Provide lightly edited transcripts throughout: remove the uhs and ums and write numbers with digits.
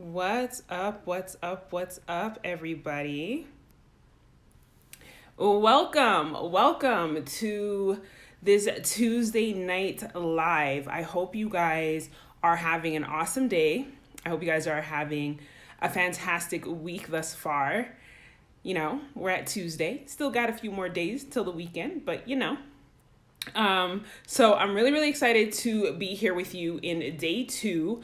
What's up? What's up? What's up, everybody? Welcome to this Tuesday night live. I hope you guys are having an awesome day. I hope you guys are having a fantastic week thus far. We're at Tuesday. Still got a few more days till the weekend, but So I'm really excited to be here with you in day two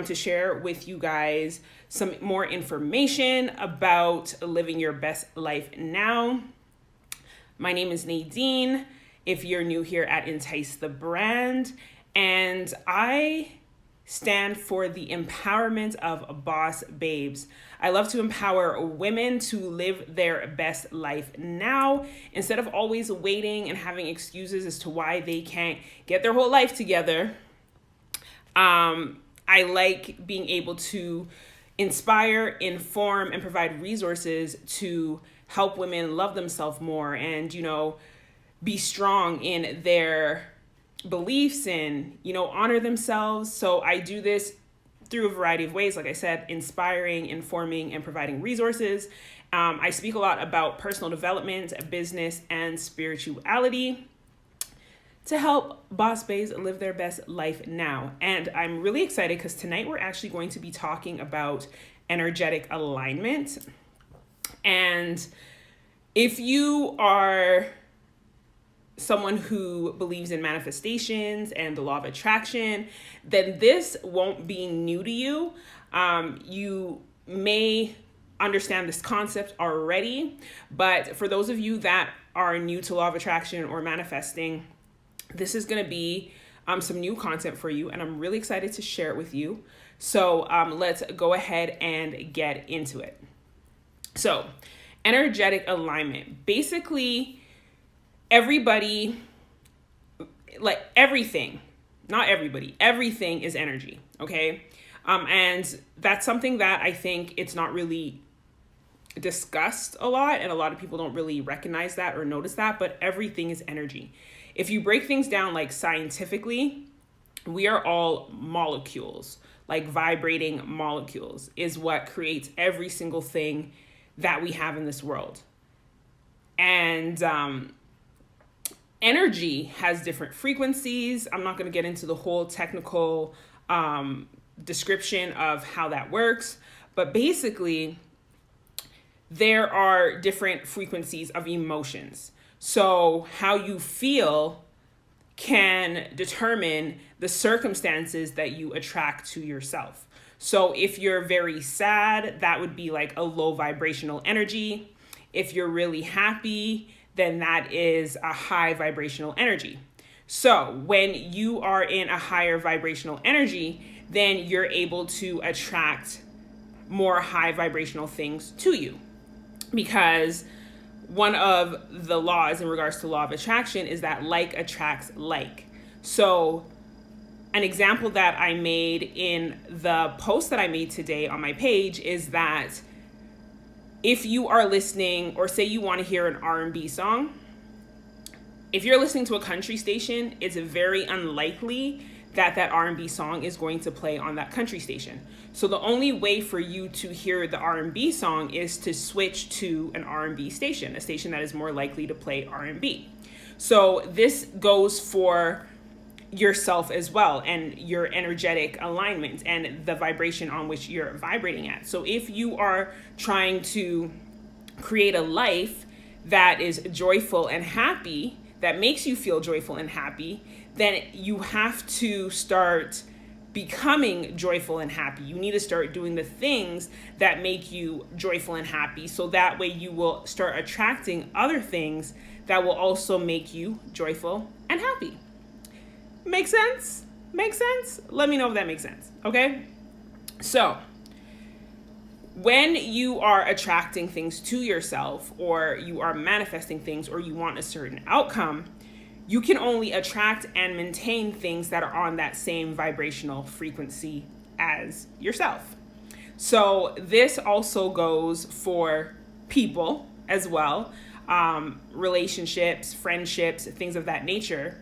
to share with you guys some more information about living your best life now. My name is Nadine, if you're new here at Entice the Brand, and I stand for the empowerment of boss babes. I love to empower women to live their best life now instead of always waiting and having excuses as to why they can't get their whole life together. I like being able to inspire, inform, and provide resources to help women love themselves more and, be strong in their beliefs and, honor themselves. So I do this through a variety of ways, like I said, inspiring, informing, and providing resources. I speak a lot about personal development, business, and spirituality to help boss babes live their best life now. And I'm really excited because tonight we're actually going to be talking about energetic alignment. And if you are someone who believes in manifestations and the law of attraction, then this won't be new to you. You may understand this concept already, but for those of you that are new to law of attraction or manifesting, this is going to be some new content for you, and I'm really excited to share it with you. So let's go ahead and get into it. So energetic alignment, basically everybody, like everything, not everybody, everything is energy, okay? And that's something that I think it's not really discussed a lot, and a lot of people don't really recognize that or notice that, but everything is energy. If you break things down like scientifically, we are all molecules, like vibrating molecules is what creates every single thing that we have in this world. And energy has different frequencies. I'm not going to get into the whole technical description of how that works, but basically there are different frequencies of emotions. So how you feel can determine the circumstances that you attract to yourself. So if you're very sad, that would be like a low vibrational energy. If you're really happy, then that is a high vibrational energy. So when you are in a higher vibrational energy, then you're able to attract more high vibrational things to you, because one of the laws in regards to law of attraction is that like attracts like. So an example that I made in the post that I made today on my page is that if you are listening, or say you want to hear an R&B song, if you're listening to a country station, it's very unlikely that R&B song is going to play on that country station. So the only way for you to hear the R&B song is to switch to an R&B station, a station that is more likely to play R&B. So this goes for yourself as well, and your energetic alignment and the vibration on which you're vibrating at. So if you are trying to create a life that is joyful and happy, that makes you feel joyful and happy, then you have to start becoming joyful and happy. You need to start doing the things that make you joyful and happy, so that way you will start attracting other things that will also make you joyful and happy. Make sense? Make sense? Let me know if that makes sense, okay? So when you are attracting things to yourself, or you are manifesting things, or you want a certain outcome, you can only attract and maintain things that are on that same vibrational frequency as yourself. So this also goes for people as well, relationships, friendships, things of that nature.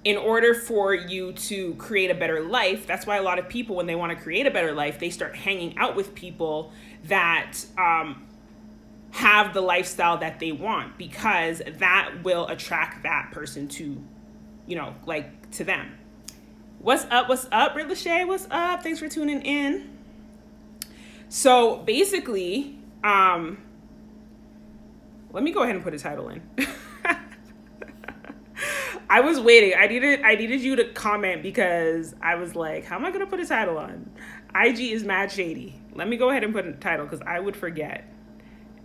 in order for you to create a better life, that's why a lot of people, when they want to create a better life, they start hanging out with people that have the lifestyle that they want, because that will attract that person to, like, to them. What's up, Britt Lachey? What's up? Thanks for tuning in. So basically, let me go ahead and put a title in. I was waiting. I needed you to comment, because I was like, how am I going to put a title on? IG is mad shady. Let me go ahead and put a title, because I would forget.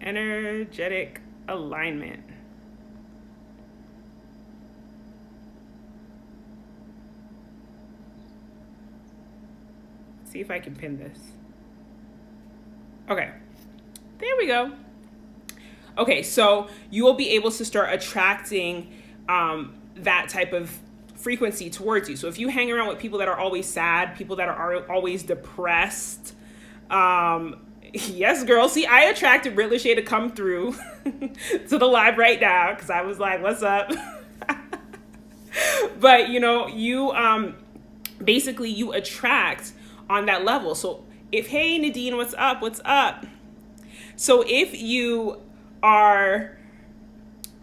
Energetic alignment. See if I can pin this. Okay. There we go. Okay, so you will be able to start attracting that type of frequency towards you. So if you hang around with people that are always sad, people that are always depressed, yes, girl. See, I attracted Britt Lachey to come through to the live right now, because I was like, what's up? But, you basically you attract on that level. So if, hey, Nadine, what's up? What's up? So if you are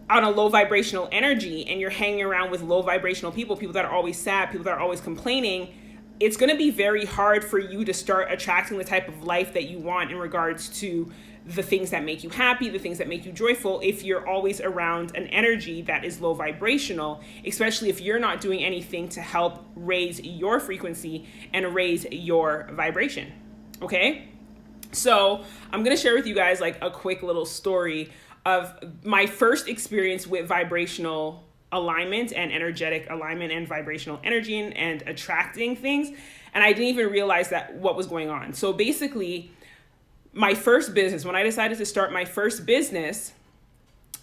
on a low vibrational energy and you're hanging around with low vibrational people that are always sad, people that are always complaining, it's going to be very hard for you to start attracting the type of life that you want in regards to the things that make you happy, the things that make you joyful, if you're always around an energy that is low vibrational, especially if you're not doing anything to help raise your frequency and raise your vibration. Okay? So I'm going to share with you guys like a quick little story of my first experience with vibrational alignment and energetic alignment and vibrational energy and attracting things. And I didn't even realize that what was going on. So basically, my first business, when I decided to start my first business,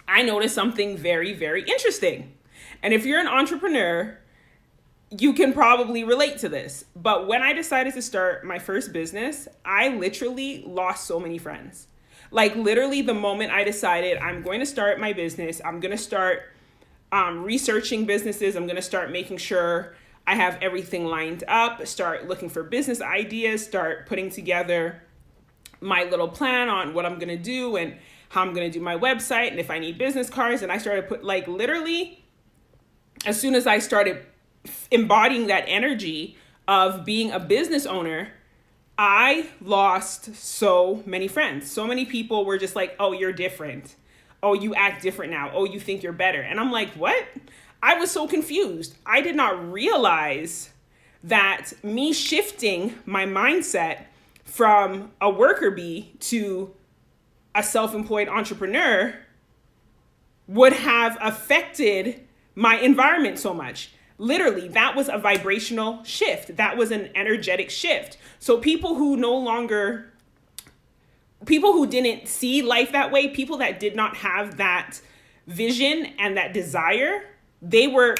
I noticed something very, very interesting. And if you're an entrepreneur, you can probably relate to this. But when I decided to start my first business, I literally lost so many friends. Like literally the moment I decided I'm going to start my business, I'm going to start researching businesses, I'm going to start making sure I have everything lined up, start looking for business ideas, start putting together my little plan on what I'm going to do and how I'm going to do my website and if I need business cards. And I started like literally as soon as I started embodying that energy of being a business owner, I lost so many friends. So many people were just like, oh, you're different. Oh, you act different now. Oh, you think you're better. And I'm like, what? I was so confused. I did not realize that me shifting my mindset from a worker bee to a self-employed entrepreneur would have affected my environment so much. Literally, that was a vibrational shift. That was an energetic shift. So people who didn't see life that way, people that did not have that vision and that desire, they were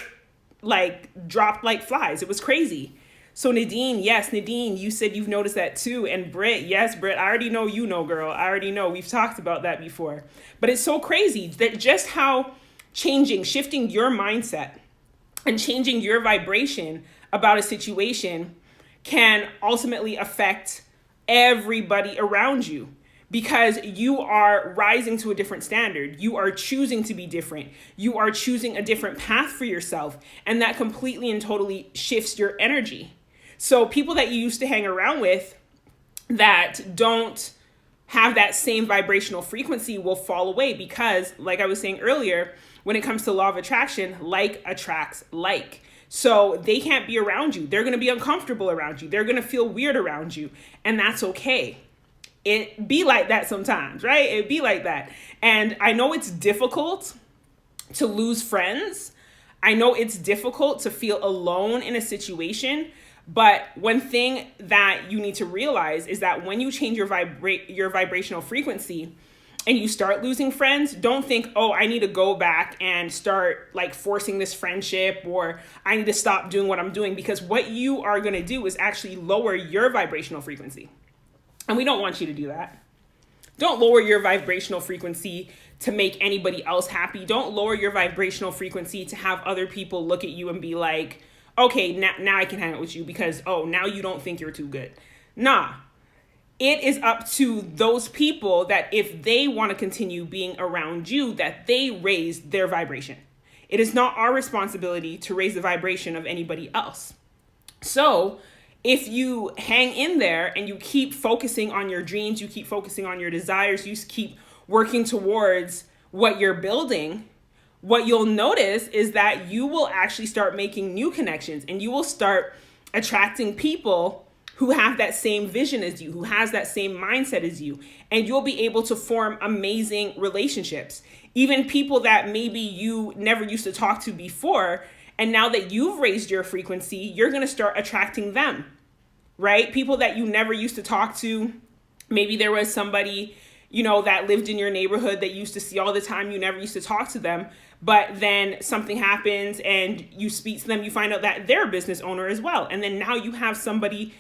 like dropped like flies. It was crazy. So Nadine, yes, Nadine, you said you've noticed that too. And Britt, yes, Britt, I already know you know, girl. I already know. We've talked about that before. But it's so crazy that just how shifting your mindset and changing your vibration about a situation can ultimately affect everybody around you, because you are rising to a different standard. You are choosing to be different. You are choosing a different path for yourself. And that completely and totally shifts your energy. So people that you used to hang around with that don't have that same vibrational frequency will fall away, because like I was saying earlier, when it comes to law of attraction, like attracts like. So they can't be around you. They're going to be uncomfortable around you. They're going to feel weird around you. And that's okay. It be like that sometimes, right? It be like that. And I know it's difficult to lose friends. I know it's difficult to feel alone in a situation. But one thing that you need to realize is that when you change your vibrational frequency and you start losing friends, don't think, oh, I need to go back and start like forcing this friendship, or I need to stop doing what I'm doing, because what you are going to do is actually lower your vibrational frequency. And we don't want you to do that. Don't lower your vibrational frequency to make anybody else happy. Don't lower your vibrational frequency to have other people look at you and be like, okay, now I can hang out with you because, oh, now you don't think you're too good. Nah. It is up to those people that if they want to continue being around you, that they raise their vibration. It is not our responsibility to raise the vibration of anybody else. So if you hang in there and you keep focusing on your dreams, you keep focusing on your desires, you keep working towards what you're building, what you'll notice is that you will actually start making new connections and you will start attracting people who have that same vision as you, who has that same mindset as you, and you'll be able to form amazing relationships. Even people that maybe you never used to talk to before, and now that you've raised your frequency, you're going to start attracting them, right? People that you never used to talk to. Maybe there was somebody, that lived in your neighborhood that you used to see all the time. You never used to talk to them, but then something happens and you speak to them, you find out that they're a business owner as well. And then now you have somebody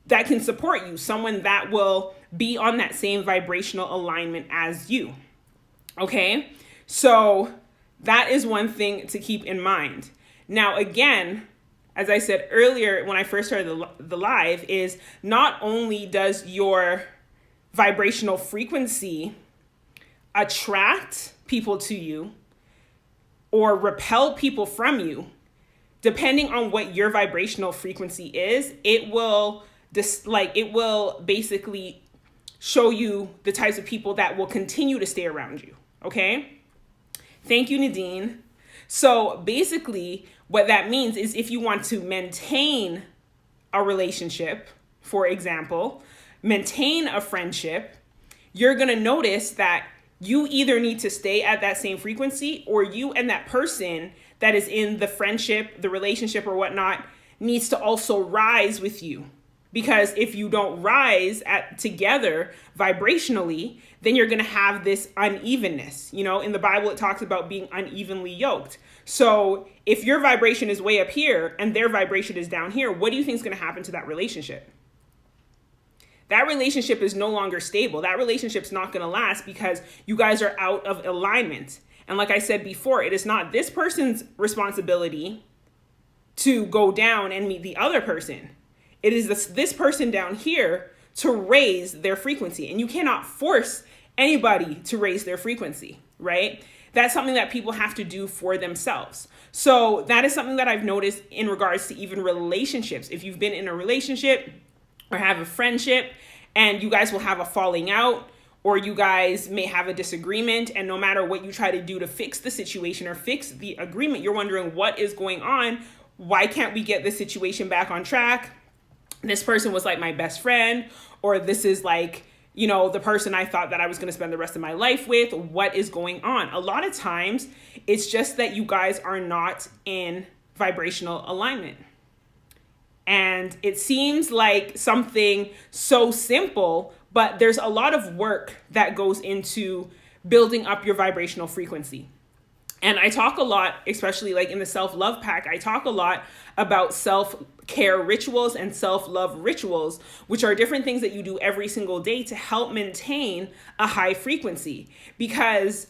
that can support you, someone that will be on that same vibrational alignment as you. Okay? So that is one thing to keep in mind. Now, again, as I said earlier, when I first started the live, is not only does your vibrational frequency attract people to you or repel people from you, depending on what your vibrational frequency is, it will basically show you the types of people that will continue to stay around you. Okay? Thank you, Nadine. So basically what that means is if you want to maintain a relationship, for example, maintain a friendship, you're going to notice that you either need to stay at that same frequency, or you and that person that is in the friendship, the relationship or whatnot needs to also rise with you. Because if you don't rise together vibrationally, then you're going to have this unevenness. In the Bible, it talks about being unevenly yoked. So if your vibration is way up here and their vibration is down here, what do you think is going to happen to that relationship? That relationship is no longer stable. That relationship's not going to last because you guys are out of alignment. And like I said before, it is not this person's responsibility to go down and meet the other person. It is this person down here to raise their frequency. And you cannot force anybody to raise their frequency, right? That's something that people have to do for themselves. So that is something that I've noticed in regards to even relationships. If you've been in a relationship or have a friendship and you guys will have a falling out, or you guys may have a disagreement, and no matter what you try to do to fix the situation or fix the agreement, you're wondering what is going on. Why can't we get this situation back on track? This person was like my best friend, or this is like, the person I thought that I was going to spend the rest of my life with. What is going on? A lot of times it's just that you guys are not in vibrational alignment. And it seems like something so simple, but there's a lot of work that goes into building up your vibrational frequency. And I talk a lot, especially like in the self-love pack, I talk a lot about self-care rituals and self-love rituals, which are different things that you do every single day to help maintain a high frequency. Because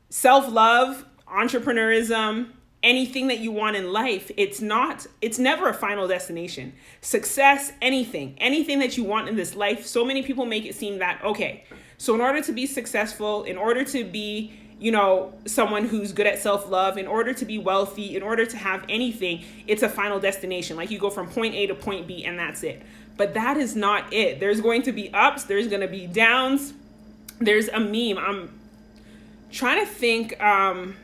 self-love, entrepreneurism, anything that you want in life, it's never a final destination. Success, anything that you want in this life, so many people make it seem that, okay, so in order to be successful, in order to be someone who's good at self-love, in order to be wealthy, in order to have anything, it's a final destination. Like you go from point A to point B and that's it. But that is not it. There's going to be ups. There's going to be downs. There's a meme. I'm trying to think of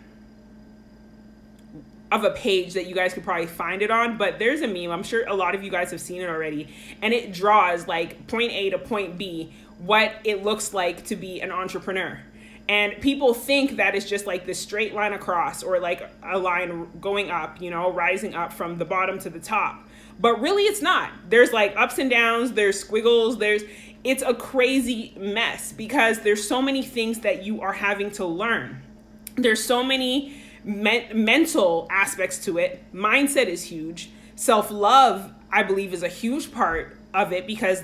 a page that you guys could probably find it on, but there's a meme. I'm sure a lot of you guys have seen it already. And it draws like point A to point B, what it looks like to be an entrepreneur. And people think that it's just like this straight line across, or like a line going up, rising up from the bottom to the top. But really it's not. There's like ups and downs, there's squiggles, it's a crazy mess because there's so many things that you are having to learn. There's so many mental aspects to it. Mindset is huge. Self-love, I believe, is a huge part of it because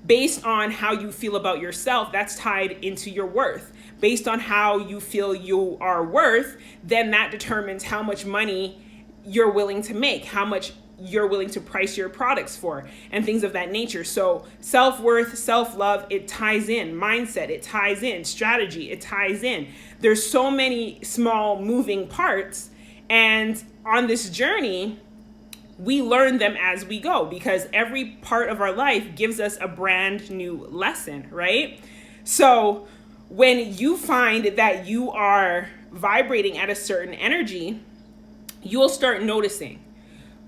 based on how you feel about yourself, that's tied into your worth. Based on how you feel you are worth, then that determines how much money you're willing to make, how much you're willing to price your products for, and things of that nature. So self-worth, self-love, it ties in. Mindset, it ties in. Strategy, it ties in. There's so many small moving parts, and on this journey, we learn them as we go, because every part of our life gives us a brand new lesson, right? So when you find that you are vibrating at a certain energy, you'll start noticing,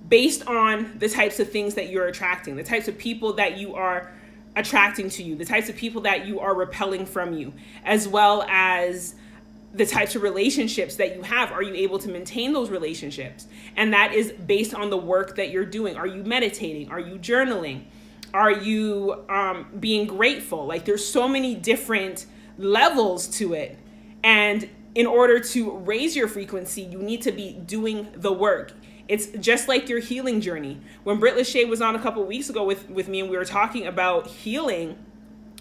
based on the types of things that you're attracting, the types of people that you are attracting to you, the types of people that you are repelling from you, as well as the types of relationships that you have. Are you able to maintain those relationships? And that is based on the work that you're doing. Are you meditating? Are you journaling? Are you being grateful? Like, there's so many different levels to it. And in order to raise your frequency, you need to be doing the work. It's just like your healing journey. When Britt Lachey was on a couple weeks ago with me and we were talking about healing,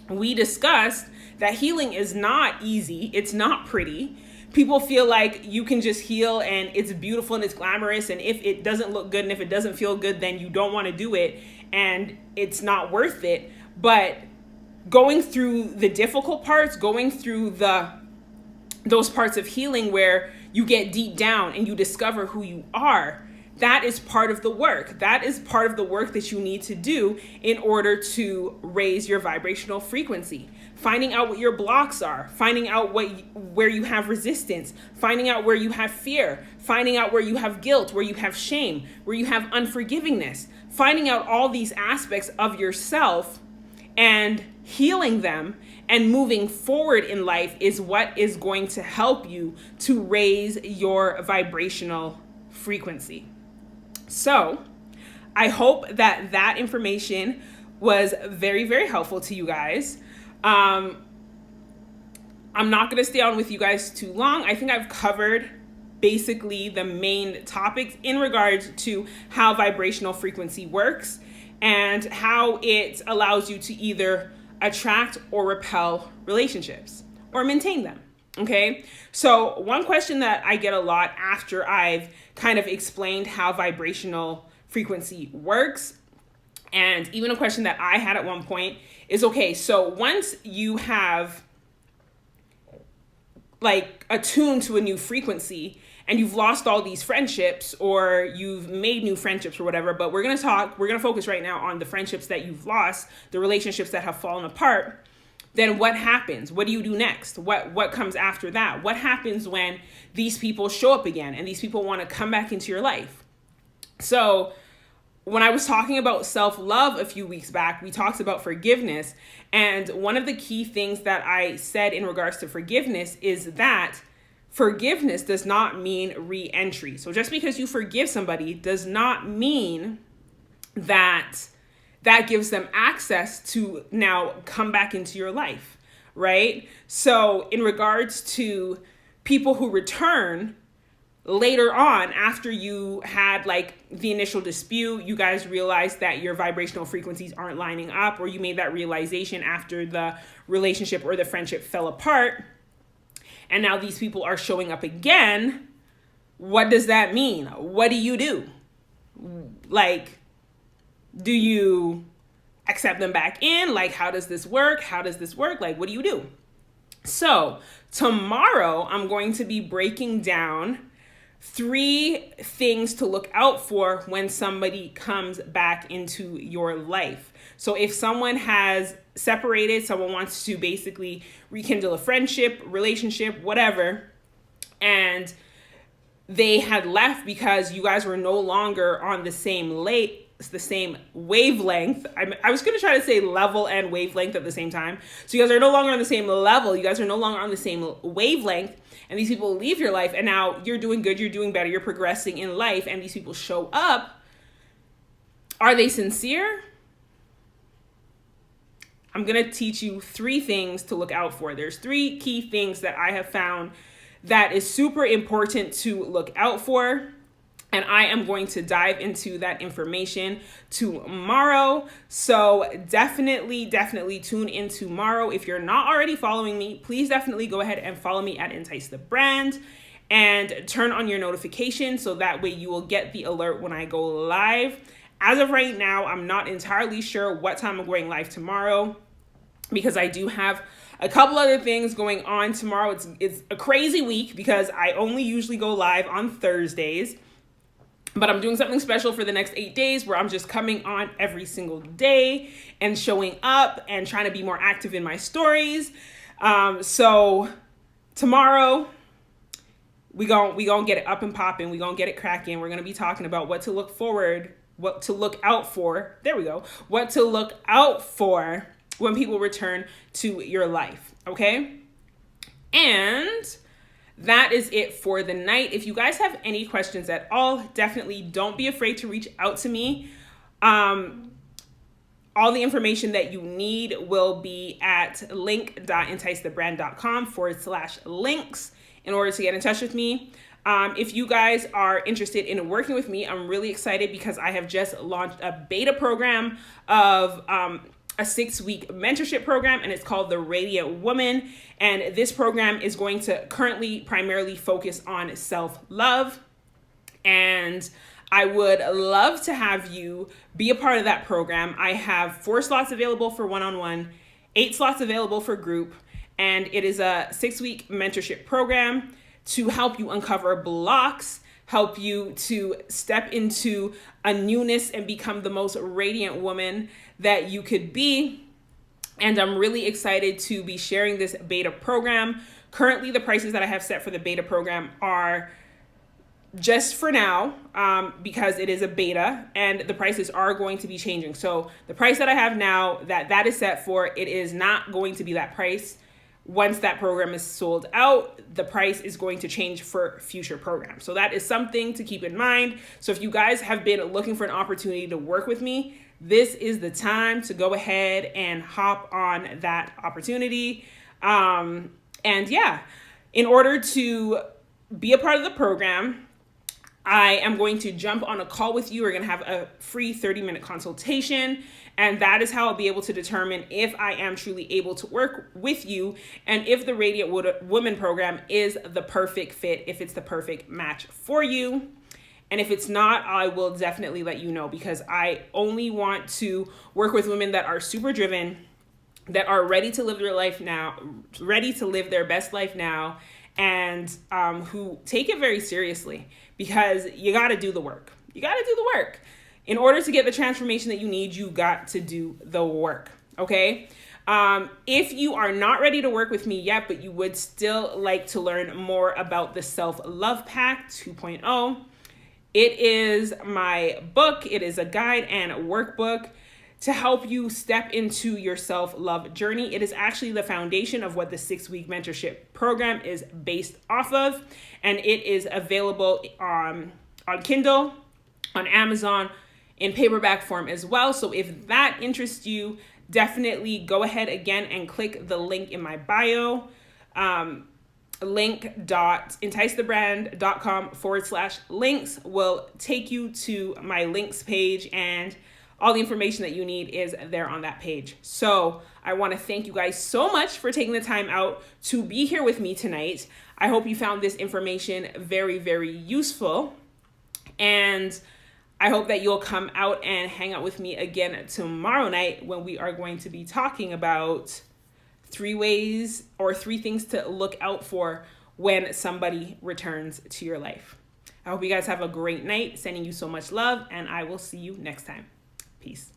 we discussed that healing is not easy. It's not pretty. People feel like you can just heal and it's beautiful and it's glamorous. And if it doesn't look good and if it doesn't feel good, then you don't want to do it and it's not worth it. But going through the difficult parts, going through those parts of healing where you get deep down and you discover who you are, that is part of the work. That is part of the work that you need to do in order to raise your vibrational frequency. Finding out what your blocks are, finding out where you have resistance, finding out where you have fear, finding out where you have guilt, where you have shame, where you have unforgivingness, finding out all these aspects of yourself and healing them and moving forward in life is what is going to help you to raise your vibrational frequency. So I hope that information was very, very helpful to you guys. I'm not going to stay on with you guys too long. I think I've covered basically the main topics in regards to how vibrational frequency works and how it allows you to either attract or repel relationships or maintain them. Okay. So one question that I get a lot after I've kind of explained how vibrational frequency works, and even a question that I had at one point is, okay, so once you have like attuned to a new frequency and you've lost all these friendships or you've made new friendships or whatever, but we're going to focus right now on the friendships that you've lost, the relationships that have fallen apart. Then what happens? What do you do next? What comes after that? What happens when these people show up again and these people want to come back into your life? So when I was talking about self-love a few weeks back, we talked about forgiveness. And one of the key things that I said in regards to forgiveness is that forgiveness does not mean re-entry. So just because you forgive somebody does not mean that gives them access to now come back into your life, right? So in regards to people who return later on, after you had like the initial dispute, you guys realized that your vibrational frequencies aren't lining up, or you made that realization after the relationship or the friendship fell apart, and now these people are showing up again. What does that mean? What do you do? Like, do you accept them back in? Like, how does this work? Like, what do you do? So tomorrow I'm going to be breaking down 3 things to look out for when somebody comes back into your life. So if someone has separated, someone wants to basically rekindle a friendship, relationship, whatever, and they had left because you guys were no longer on the same wavelength. I was going to try to say level and wavelength at the same time. So you guys are no longer on the same level. You guys are no longer on the same wavelength. And these people leave your life, and now you're doing good, you're doing better, you're progressing in life, and these people show up. Are they sincere? I'm going to teach you 3 things to look out for. There's 3 key things that I have found that is super important to look out for. And I am going to dive into that information tomorrow. So definitely tune in tomorrow. If you're not already following me, please definitely go ahead and follow me at Entice the Brand and turn on your notifications so that way you will get the alert when I go live. As of right now, I'm not entirely sure what time I'm going live tomorrow because I do have a couple other things going on tomorrow. It's a crazy week because I only usually go live on Thursdays. But I'm doing something special for the next 8 days where I'm just coming on every single day and showing up and trying to be more active in my stories. So tomorrow we gonna get it up and popping. We gonna get it cracking. We're gonna be talking about what to look out for. There we go. What to look out for when people return to your life. Okay. And that is it for the night. If you guys have any questions at all, definitely don't be afraid to reach out to me. All the information that you need will be at link.enticethebrand.com/links in order to get in touch with me. If you guys are interested in working with me, I'm really excited because I have just launched a beta program of a 6-week mentorship program, and it's called the Radiant Woman. And this program is going to currently primarily focus on self-love. And I would love to have you be a part of that program. I have 4 slots available for one-on-one, 8 slots available for group, and it is a 6-week mentorship program to help you uncover blocks, help you to step into a newness and become the most radiant woman that you could be. And I'm really excited to be sharing this beta program. Currently, the prices that I have set for the beta program are just for now, because it is a beta and the prices are going to be changing. So the price that I have now that is set for, it is not going to be that price. Once that program is sold out, the price is going to change for future programs. So that is something to keep in mind. So if you guys have been looking for an opportunity to work with me, this is the time to go ahead and hop on that opportunity. And yeah, in order to be a part of the program, I am going to jump on a call with you. We're going to have a free 30-minute consultation. And that is how I'll be able to determine if I am truly able to work with you and if the Radiant Woman program is the perfect fit, if it's the perfect match for you. And if it's not, I will definitely let you know, because I only want to work with women that are super driven, that are ready to live their life now, ready to live their best life now, and who take it very seriously, because you got to do the work. You got to do the work. In order to get the transformation that you need, you got to do the work. Okay. If you are not ready to work with me yet, but you would still like to learn more about the Self-Love Pack 2.0, it is my book. It is a guide and workbook to help you step into your self-love journey. It is actually the foundation of what the 6-week mentorship program is based off of. And it is available on Kindle, on Amazon, in paperback form as well. So if that interests you, definitely go ahead again and click the link in my bio. Link.enticethebrand.com/links will take you to my links page, and all the information that you need is there on that page. So I want to thank you guys so much for taking the time out to be here with me tonight. I hope you found this information very, very useful, and I hope that you'll come out and hang out with me again tomorrow night when we are going to be talking about 3 things to look out for when somebody returns to your life. I hope you guys have a great night. Sending you so much love, and I will see you next time. Peace.